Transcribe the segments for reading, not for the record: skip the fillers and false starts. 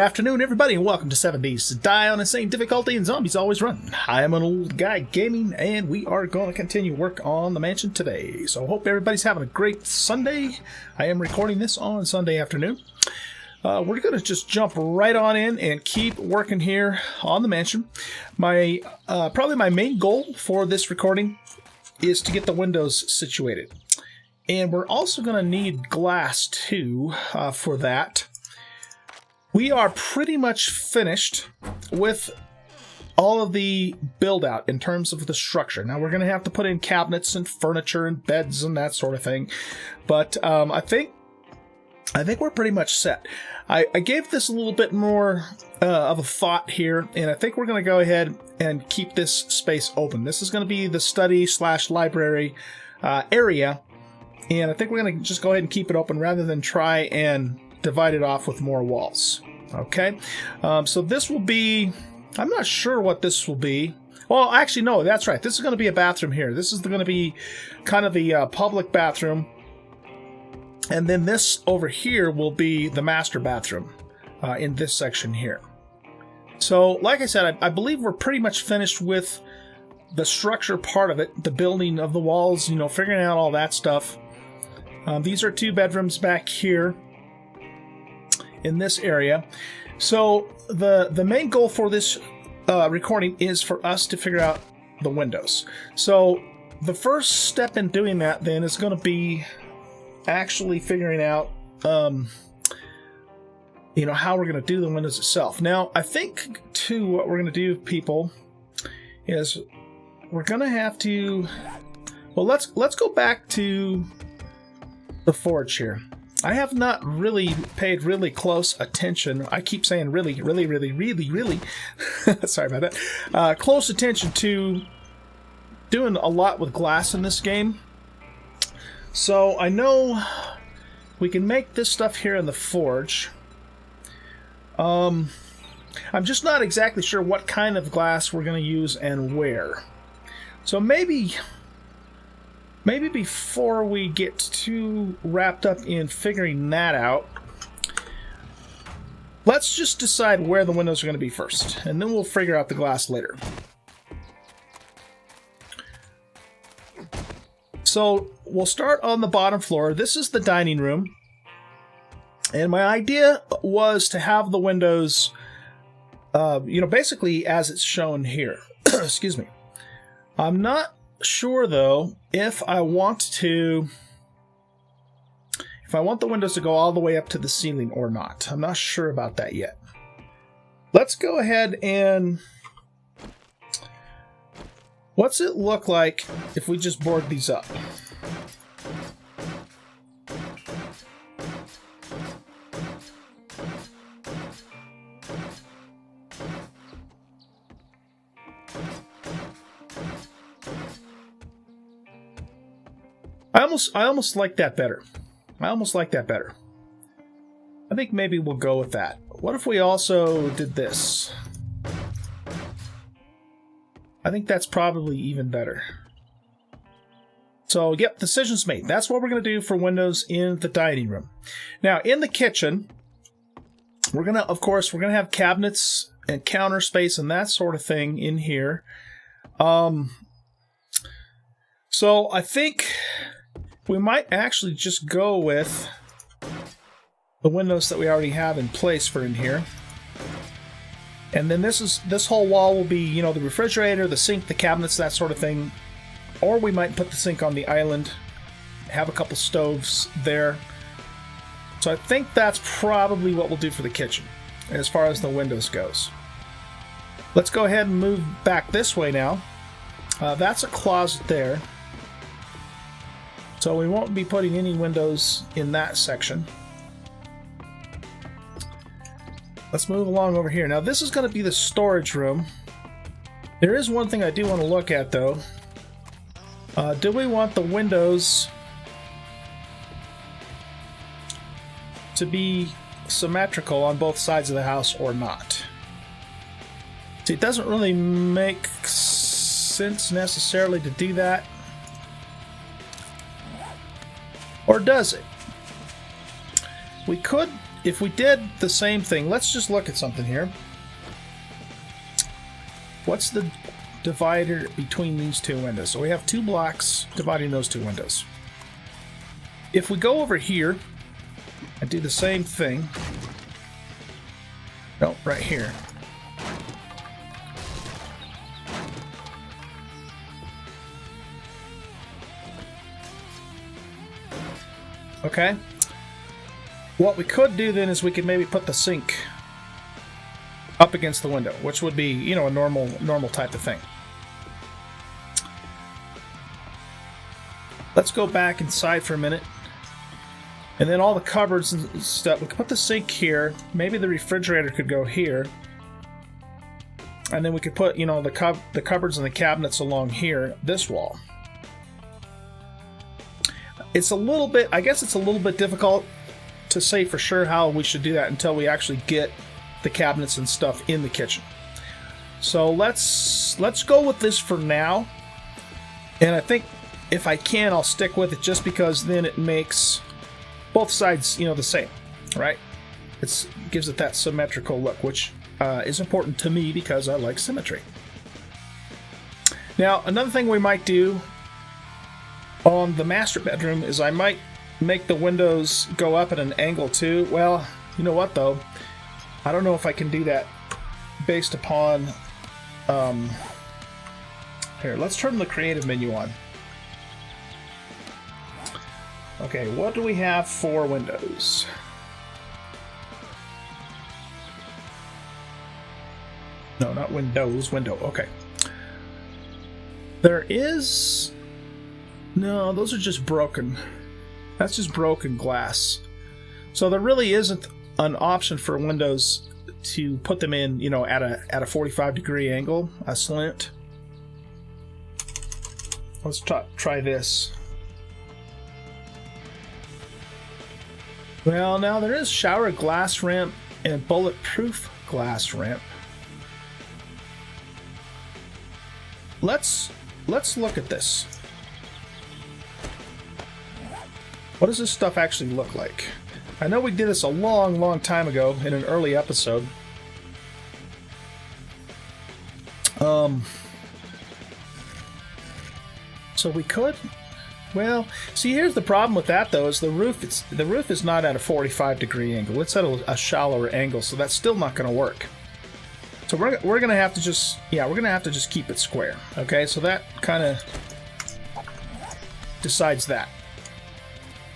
Good afternoon, everybody, and welcome to 7 Days to Die on Insane Difficulty and Zombies Always Run. I am an old guy gaming, and we are going to continue work on the mansion today. So I hope everybody's having a great Sunday. I am recording this on Sunday afternoon. We're going to just jump right on in and keep working here on the mansion. Probably my main goal for this recording is to get the windows situated. And we're also going to need glass, too, for that. We are pretty much finished with all of the build-out in terms of the structure. Now, we're going to have to put in cabinets and furniture and beds and that sort of thing. But I think we're pretty much set. I gave this a little bit more of a thought here, and I think we're going to go ahead and keep this space open. This is going to be the study/library area, and I think we're going to just go ahead and keep it open rather than try and divide it off with more walls. Okay, so this will be, I'm not sure what this will be. Well, actually, no, that's right. This is going to be a bathroom here. This is going to be kind of the public bathroom. And then this over here will be the master bathroom in this section here. So, like I said, I believe we're pretty much finished with the structure part of it, the building of the walls, you know, figuring out all that stuff. These are 2 bedrooms back here in this area. So the main goal for this recording is for us to figure out the windows. So the first step in doing that then is going to be actually figuring out you know, how we're going to do the windows itself. Now, I think too what we're going to do, people, is we're going to have to, well, let's go back to the forge here. I have not really paid really close attention. I keep saying really sorry about that. Close attention to doing a lot with glass in this game. So I know we can make this stuff here in the forge. I'm just not exactly sure what kind of glass we're going to use and where. So maybe before we get too wrapped up in figuring that out, let's just decide where the windows are going to be first, and then we'll figure out the glass later. So we'll start on the bottom floor. This is the dining room, and my idea was to have the windows, you know, basically as it's shown here. Excuse me. I'm not sure though if I want the windows to go all the way up to the ceiling or not. I'm not sure about that yet. Let's go ahead and what's it look like if we just board these up? I almost like that better. I think maybe we'll go with that. What if we also did this? I think that's probably even better. So, yep, decision's made. That's what we're going to do for windows in the dining room. Now, in the kitchen, we're going to have cabinets and counter space and that sort of thing in here. So, I think we might actually just go with the windows that we already have in place for in here. And then this whole wall will be, you know, the refrigerator, the sink, the cabinets, that sort of thing. Or we might put the sink on the island, have a couple stoves there. So I think that's probably what we'll do for the kitchen as far as the windows goes. Let's go ahead and move back this way now. That's a closet there. So we won't be putting any windows in that section. Let's move along over here. Now this is going to be the storage room. There is one thing I do want to look at though. Do we want the windows to be symmetrical on both sides of the house or not? See, it doesn't really make sense necessarily to do that. Or does it? We could if we did the same thing, let's just look at something here. What's the divider between these two windows? So we have 2 blocks dividing those 2 windows. If we go over here and do the same thing, no, right here. Okay. What we could do then is we could maybe put the sink up against the window, which would be, you know, a normal type of thing. Let's go back inside for a minute. And then all the cupboards and stuff, we could put the sink here. Maybe the refrigerator could go here. And then we could put, you know, the cupboards and the cabinets along here, this wall. It's a little bit, I guess it's a little bit difficult to say for sure how we should do that until we actually get the cabinets and stuff in the kitchen. So let's go with this for now. And I think if I can, I'll stick with it just because then it makes both sides, you know, the same, right? It gives it that symmetrical look, which is important to me because I like symmetry. Now, another thing we might do on the master bedroom is I might make the windows go up at an angle too. Well, you know what though? I don't know if I can do that based upon... Here, let's turn the creative menu on. Okay, what do we have for windows? No, not windows, window, okay. There is... No, those are just broken. That's just broken glass. So there really isn't an option for windows to put them in, you know, at a 45-degree angle, a slant. Let's try this. Well, now there is shower glass ramp and bulletproof glass ramp. Let's look at this. What does this stuff actually look like? I know we did this a long time ago in an early episode. So we could... Well, see, here's the problem with that, though, is the roof is not at a 45-degree angle. It's at a shallower angle, so that's still not going to work. So we're going to have to just... Yeah, we're going to have to just keep it square. Okay, so that kind of decides that.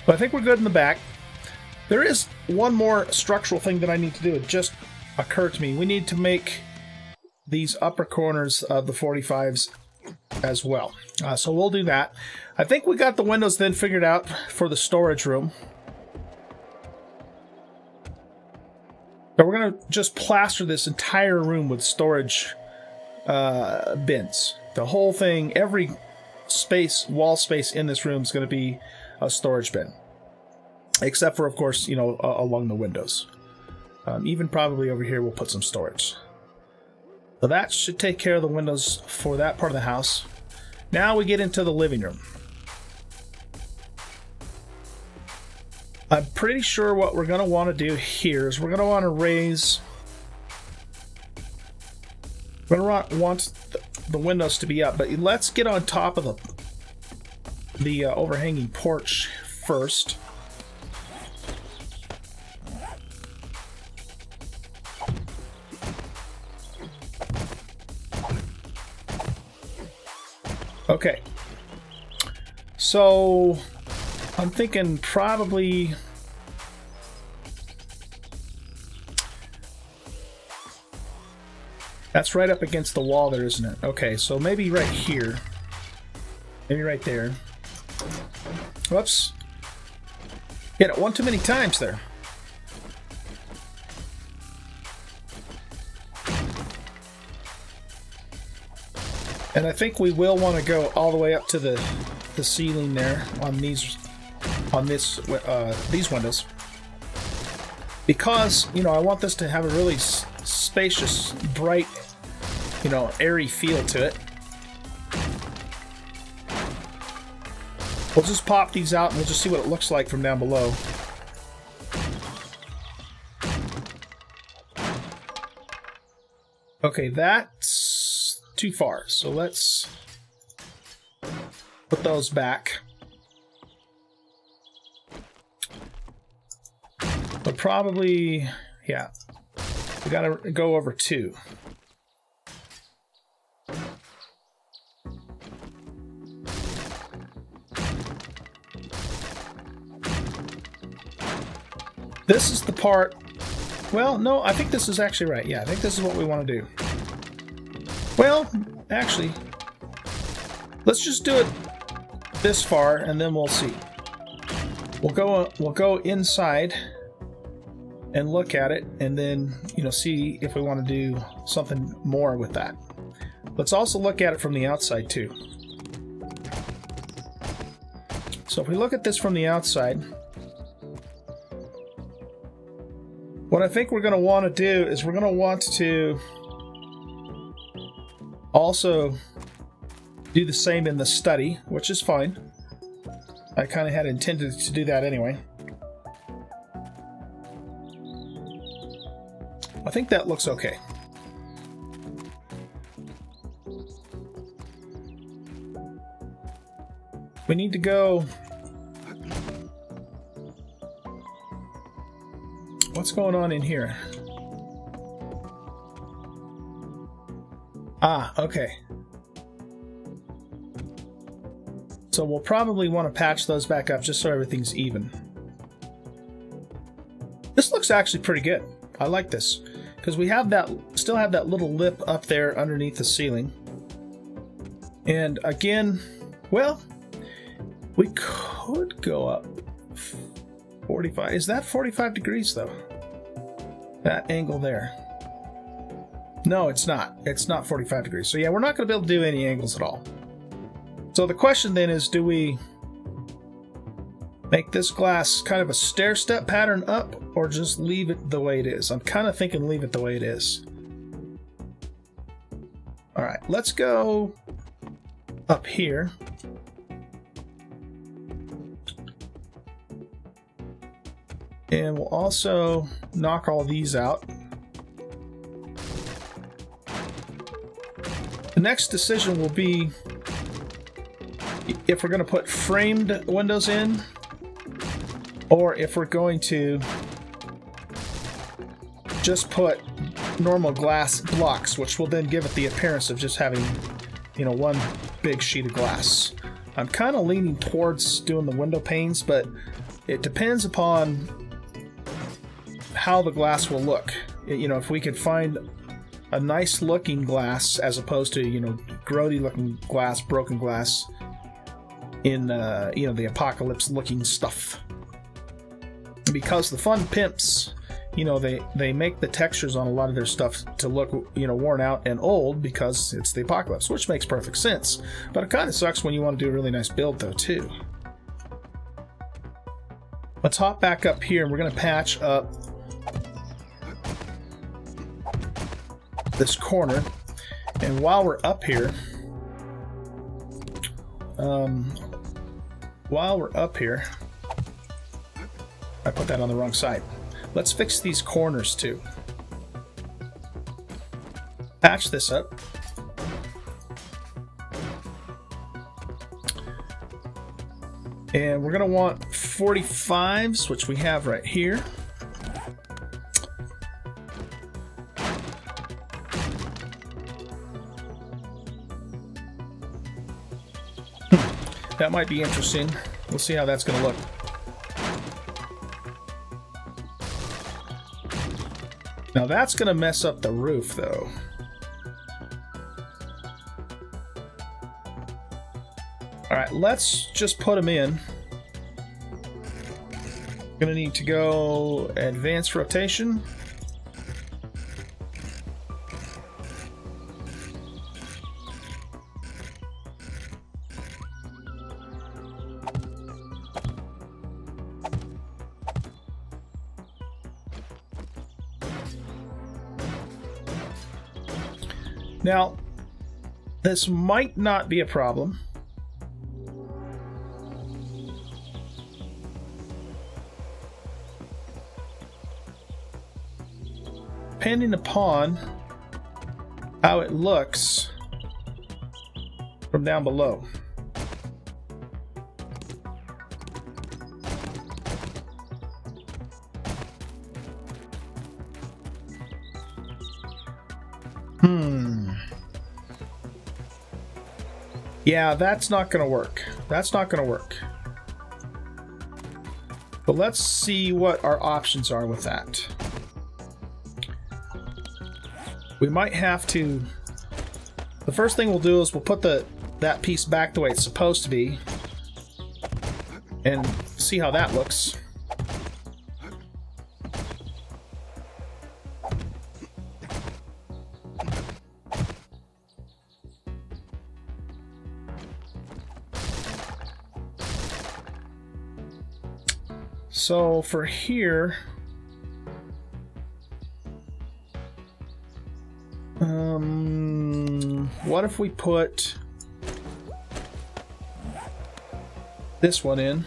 But I think we're good in the back. There is one more structural thing that I need to do. It just occurred to me. We need to make these upper corners of the 45s as well. So we'll do that. I think we got the windows then figured out for the storage room. So we're going to just plaster this entire room with storage bins. The whole thing, every space, wall space in this room is going to be a storage bin. Except for, of course, you know, along the windows. Even probably over here we'll put some storage. So that should take care of the windows for that part of the house. Now we get into the living room. I'm pretty sure what we're going to want to do here is we're going to want to raise... We're going to want the windows to be up, but let's get on top of the overhanging porch first. Okay, so I'm thinking probably that's right up against the wall there, isn't it? Okay, so maybe right here, maybe right there. Whoops, hit it one too many times there. And I think we will want to go all the way up to the ceiling there on these windows, because, you know, I want this to have a really spacious, bright, you know, airy feel to it. We'll just pop these out and we'll just see what it looks like from down below. Okay, that's too far. So let's put those back. But probably, yeah, we gotta go over 2. This is the part, well, no, I think this is actually right. Yeah, I think this is what we want to do. Well, actually, let's just do it this far and then we'll see. We'll go inside and look at it, and then, you know, see if we want to do something more with that. Let's also look at it from the outside too. So if we look at this from the outside, what I think we're going to want to do is we're going to want to also do the same in the study, which is fine. I kind of had intended to do that anyway. I think that looks okay. We need to go... What's going on in here? Ah, okay. So we'll probably want to patch those back up just so everything's even. This looks actually pretty good. I like this. Because we have that, still have that little lip up there underneath the ceiling. And again, well, we could go up 45. Is that 45 degrees though? That angle there. No, it's not. It's not 45 degrees. So yeah, we're not going to be able to do any angles at all. So the question then is, do we make this glass kind of a stair-step pattern up, or just leave it the way it is? I'm kind of thinking leave it the way it is. Alright, let's go up here. And we'll also knock all these out. The next decision will be if we're going to put framed windows in, or if we're going to just put normal glass blocks, which will then give it the appearance of just having, you know, one big sheet of glass. I'm kind of leaning towards doing the window panes, but it depends upon how the glass will look. You know, if we could find a nice looking glass as opposed to, you know, grody looking glass, broken glass in, you know, the apocalypse looking stuff. Because the fun pimps, you know, they make the textures on a lot of their stuff to look, you know, worn out and old because it's the apocalypse, which makes perfect sense. But it kind of sucks when you want to do a really nice build though too. Let's hop back up here and we're going to patch up this corner. And while we're up here, I put that on the wrong side. Let's fix these corners too. Patch this up. And we're going to want 45s, which we have right here. That might be interesting. We'll see how that's going to look. Now that's going to mess up the roof, though. Alright, let's just put them in. Going to need to go advanced rotation. Now, this might not be a problem. Depending upon how it looks from down below. Yeah, that's not going to work. That's not going to work. But let's see what our options are with that. We might have to... The first thing we'll do is we'll put that piece back the way it's supposed to be and see how that looks. So for here, what if we put this one in?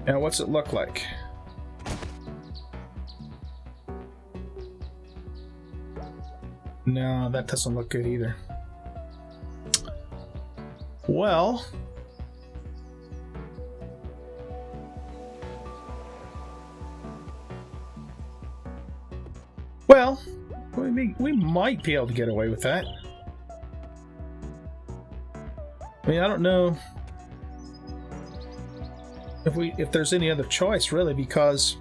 Now, what's it look like? No, that doesn't look good either. Well, we might be able to get away with that. I mean, I don't know if there's any other choice really, because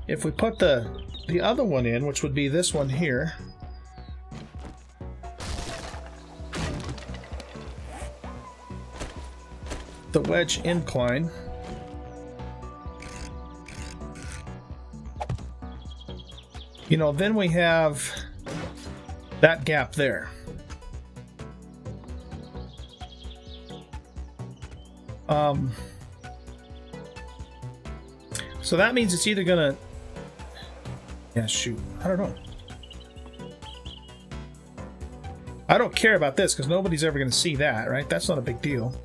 if we put the other one in, which would be this one here, the wedge incline, you know, then we have that gap there. So that means it's either gonna... Yeah, shoot. I don't know. I don't care about this because nobody's ever gonna see that, right? That's not a big deal.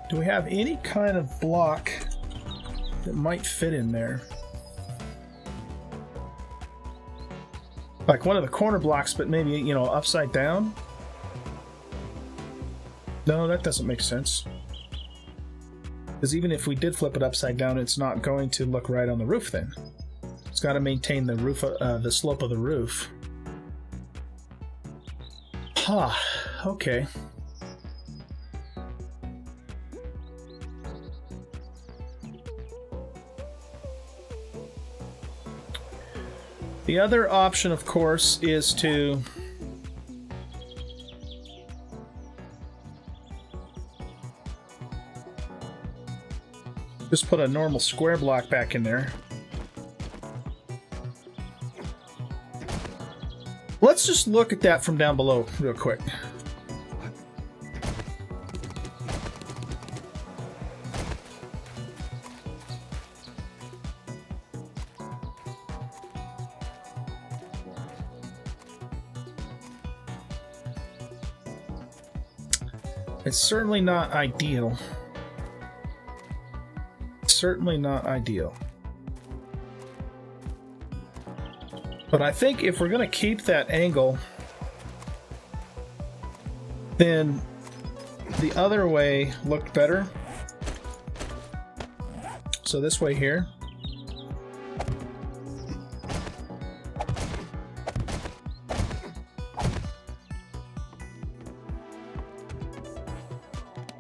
Do we have any kind of block that might fit in there? Like one of the corner blocks, but maybe, you know, upside down? No, that doesn't make sense. Because even if we did flip it upside down, it's not going to look right on the roof then. It's got to maintain the roof, the slope of the roof. Huh, okay. The other option, of course, is to just put a normal square block back in there. Let's just look at that from down below real quick. It's certainly not ideal. Certainly not ideal. But I think if we're going to keep that angle, then the other way looked better. So this way here.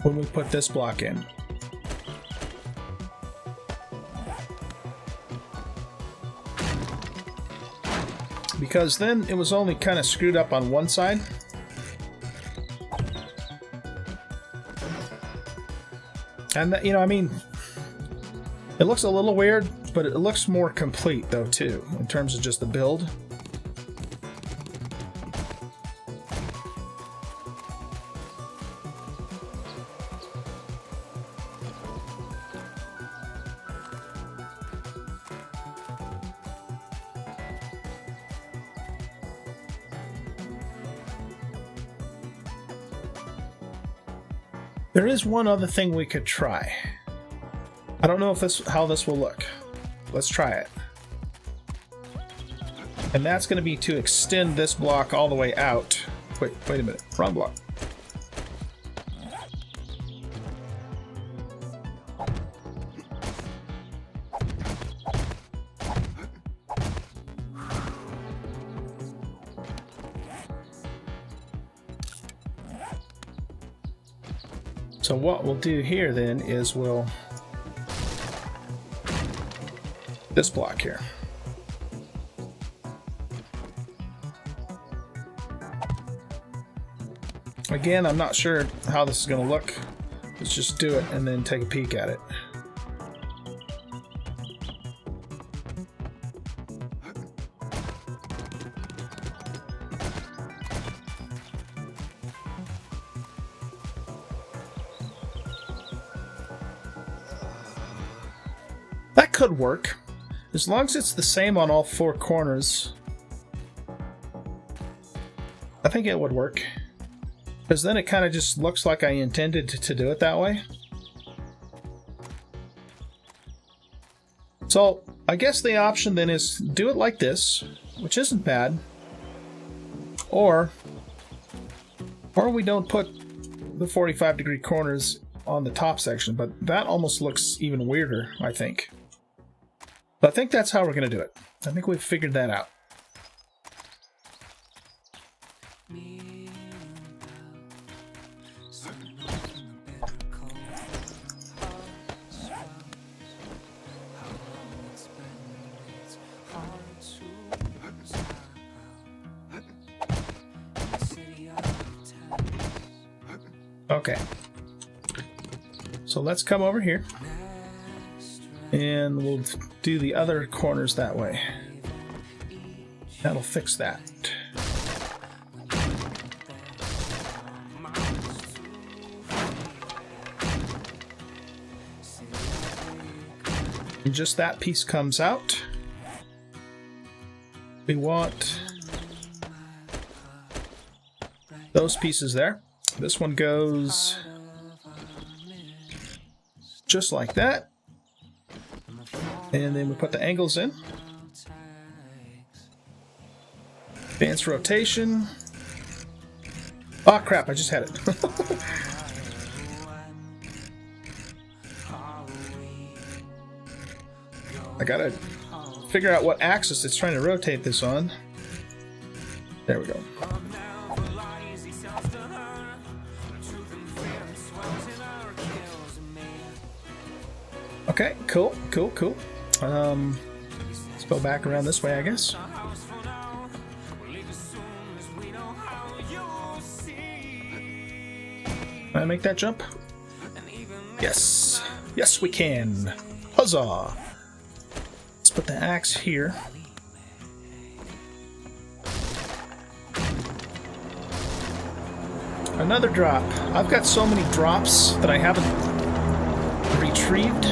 When we put this block in. Because then it was only kind of screwed up on one side. And that, you know, I mean, it looks a little weird, but it looks more complete though too, in terms of just the build. There is one other thing we could try. I don't know if how this will look. Let's try it. And that's going to be to extend this block all the way out. Wait a minute. Wrong block. So what we'll do here then is this block here. Again, I'm not sure how this is going to look. Let's just do it and then take a peek at it. That could work. As long as it's the same on all four corners, I think it would work. Because then it kind of just looks like I intended to do it that way. So I guess the option then is do it like this, which isn't bad. Or we don't put the 45-degree corners on the top section, but that almost looks even weirder, I think. But I think that's how we're going to do it. I think we've figured that out. Okay. So let's come over here. And we'll do the other corners that way. That'll fix that. And just that piece comes out. We want those pieces there. This one goes just like that. And then we put the angles in. Advanced rotation. Oh crap, I just had it. I gotta figure out what axis it's trying to rotate this on. There we go. Okay, cool. Let's go back around this way, I guess. Can I make that jump? Yes. Yes, we can. Huzzah! Let's put the axe here. Another drop. I've got so many drops that I haven't retrieved.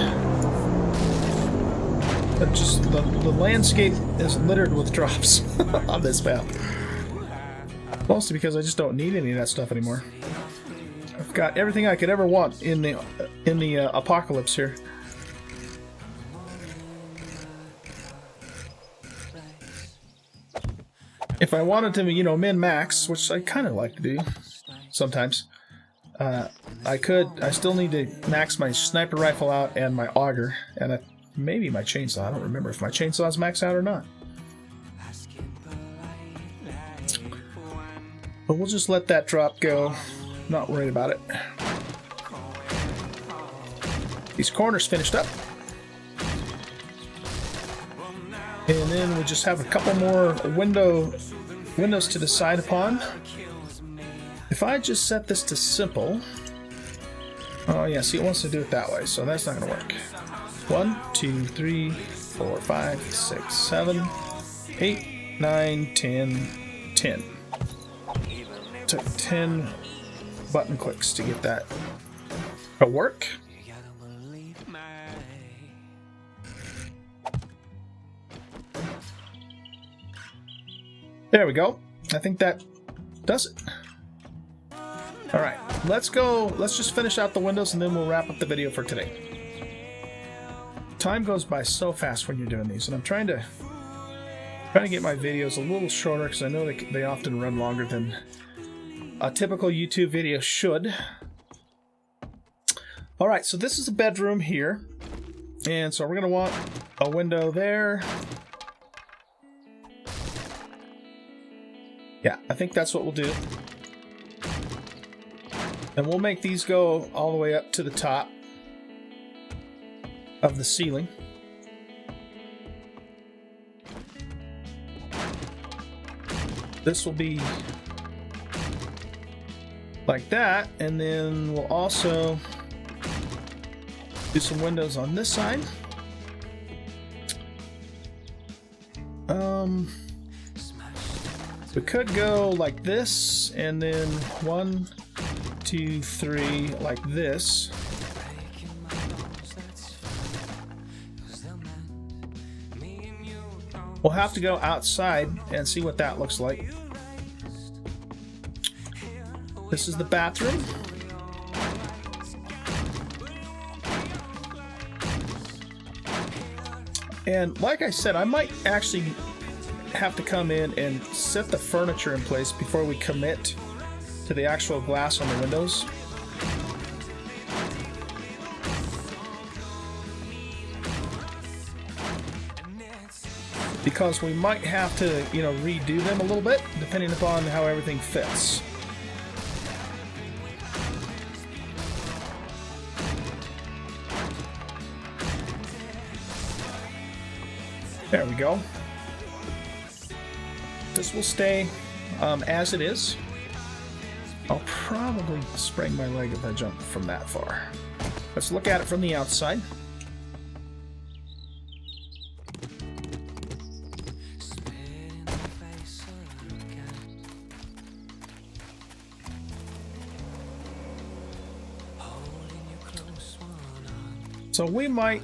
But just the landscape is littered with drops on this map. Mostly because I just don't need any of that stuff anymore. I've got everything I could ever want in the apocalypse here. If I wanted to, you know, min-max, which I kind of like to do sometimes, I could. I still need to max my sniper rifle out and my auger, and maybe my chainsaw. I don't remember if my chainsaw is maxed out or not. But we'll just let that drop go. Not worried about it. These corners finished up. And then we just have a couple more windows to decide upon. If I just set this to simple... Oh yeah, see, it wants to do it that way, so that's not going to work. 1, 2, 3, 4, 5, 6, 7, 8, 9, 10, 10. Took 10 button clicks to get that to work. There we go. I think that does it. Alright, let's go. Let's just finish out the windows and then we'll wrap up the video for today. Time goes by so fast when you're doing these, and I'm trying to get my videos a little shorter because I know they often run longer than a typical YouTube video should. Alright, so this is a bedroom here, and so we're going to want a window there. Yeah, I think that's what we'll do. And we'll make these go all the way up to the top of the ceiling. This will be like that, and then we'll also do some windows on this side. We could go like this, and then 1, 2, 3, like this. We'll have to go outside and see what that looks like. This is the bathroom. And like I said, I might actually have to come in and set the furniture in place before we commit to the actual glass on the windows. Because we might have to, you know, redo them a little bit, depending upon how everything fits. There we go. This will stay as it is. I'll probably sprain my leg if I jump from that far. Let's look at it from the outside. So we might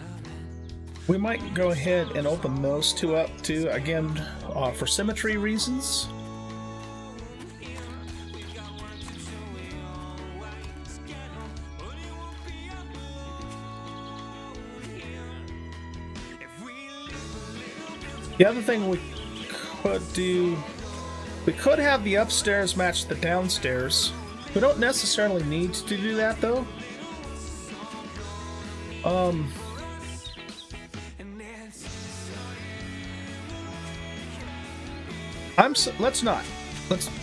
go ahead and open those two up too, again, for symmetry reasons. The other thing we could do, we could have the upstairs match the downstairs. We don't necessarily need to do that though.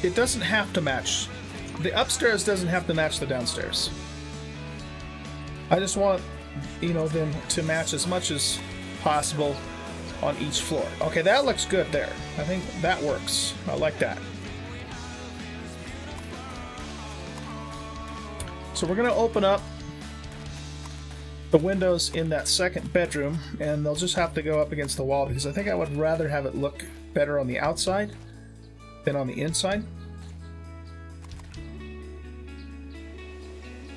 It doesn't have to match. The upstairs doesn't have to match the downstairs. I just want, you know, them to match as much as possible on each floor. Okay, that looks good there. I think that works. I like that. So we're going to open up the windows in that second bedroom, and they'll just have to go up against the wall because I think I would rather have it look better on the outside than on the inside.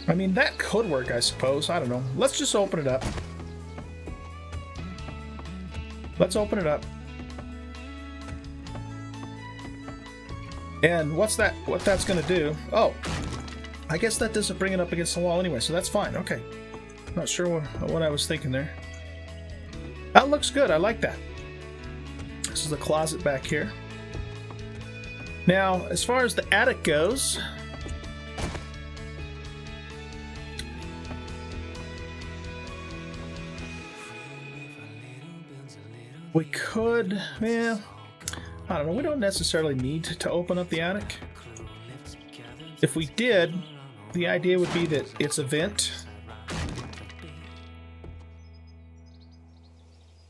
I mean, that could work, I suppose. I don't know. Let's just open it up. Let's open it up. And what that's going to do... Oh, I guess that doesn't bring it up against the wall anyway, so that's fine. Okay. Not sure what I was thinking there. That looks good. I like that. This is the closet back here. Now, as far as the attic goes, we could, yeah, I don't know, we don't necessarily need to open up the attic. If we did, the idea would be that it's a vent.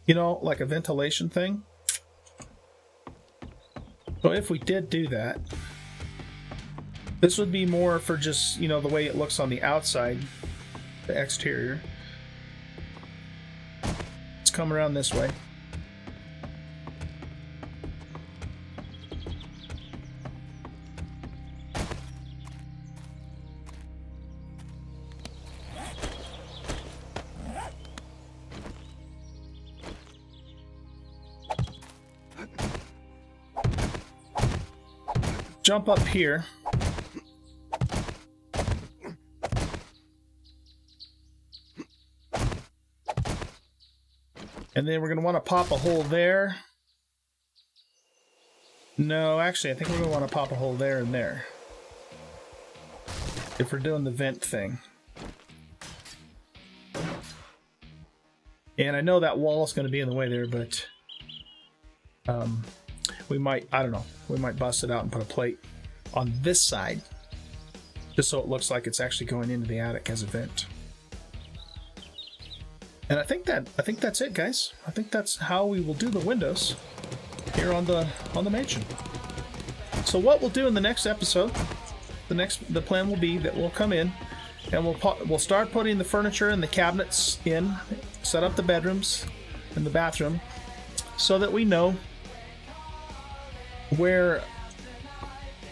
You know, like a ventilation thing. So if we did do that, this would be more for just, you know, the way it looks on the outside, the exterior. Let's come around this way. Jump up here. And then we're going to want to pop a hole there. No, actually, I think we're going to want to pop a hole there and there. If we're doing the vent thing. And I know that wall is going to be in the way there, but we might, I don't know, we might bust it out and put a plate on this side, just so it looks like it's actually going into the attic as a vent. And I think that's it, guys. I think that's how we will do the windows here on the mansion. So what we'll do in the next episode, the plan will be that we'll come in and we'll start putting the furniture and the cabinets in, set up the bedrooms and the bathroom, so that we know where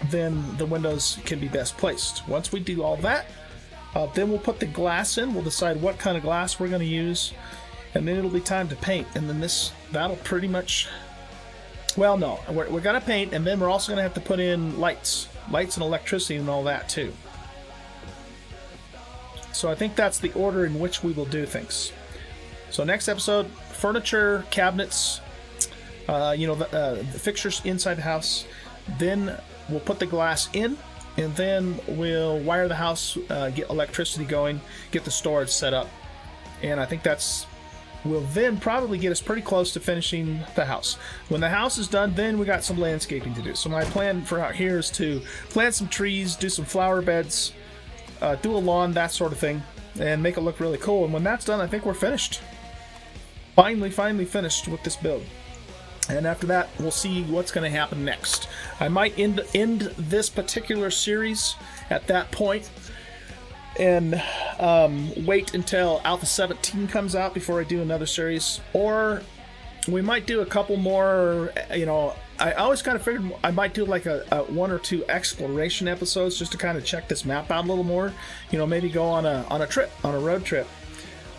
then the windows can be best placed. Once we do all that, then we'll put the glass in. We'll decide what kind of glass we're going to use, and then it'll be time to paint. And then that'll pretty much, well, no, we're going to paint, and then we're also going to have to put in lights and electricity and all that too. So I think that's the order in which we will do things. So next episode, furniture, cabinets, the fixtures inside the house. Then we'll put the glass in, and then we'll wire the house, get electricity going, get the storage set up. And I think will then probably get us pretty close to finishing the house. When the house is done, then we got some landscaping to do. So my plan for out here is to plant some trees, do some flower beds, do a lawn, that sort of thing, and make it look really cool. And when that's done, I think we're finished. Finally finished with this build. And after that, we'll see what's going to happen next. I might end this particular series at that point and wait until Alpha 17 comes out before I do another series. Or we might do a couple more, I always kind of figured I might do like a 1 or 2 exploration episodes just to kind of check this map out a little more. Maybe go on a road trip.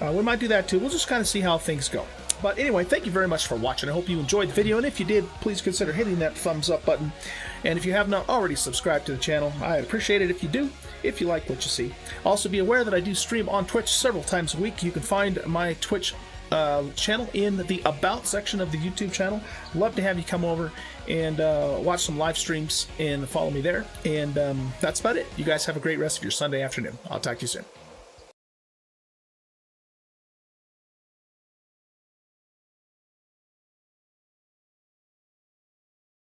We might do that too. We'll just kind of see how things go. But anyway, thank you very much for watching. I hope you enjoyed the video, and if you did, please consider hitting that thumbs up button. And if you have not already subscribed to the channel, I appreciate it if you do, if you like what you see. Also, be aware that I do stream on Twitch several times a week. You can find my Twitch channel in the About section of the YouTube channel. Love to have you come over and watch some live streams and follow me there. And that's about it. You guys have a great rest of your Sunday afternoon. I'll talk to you soon.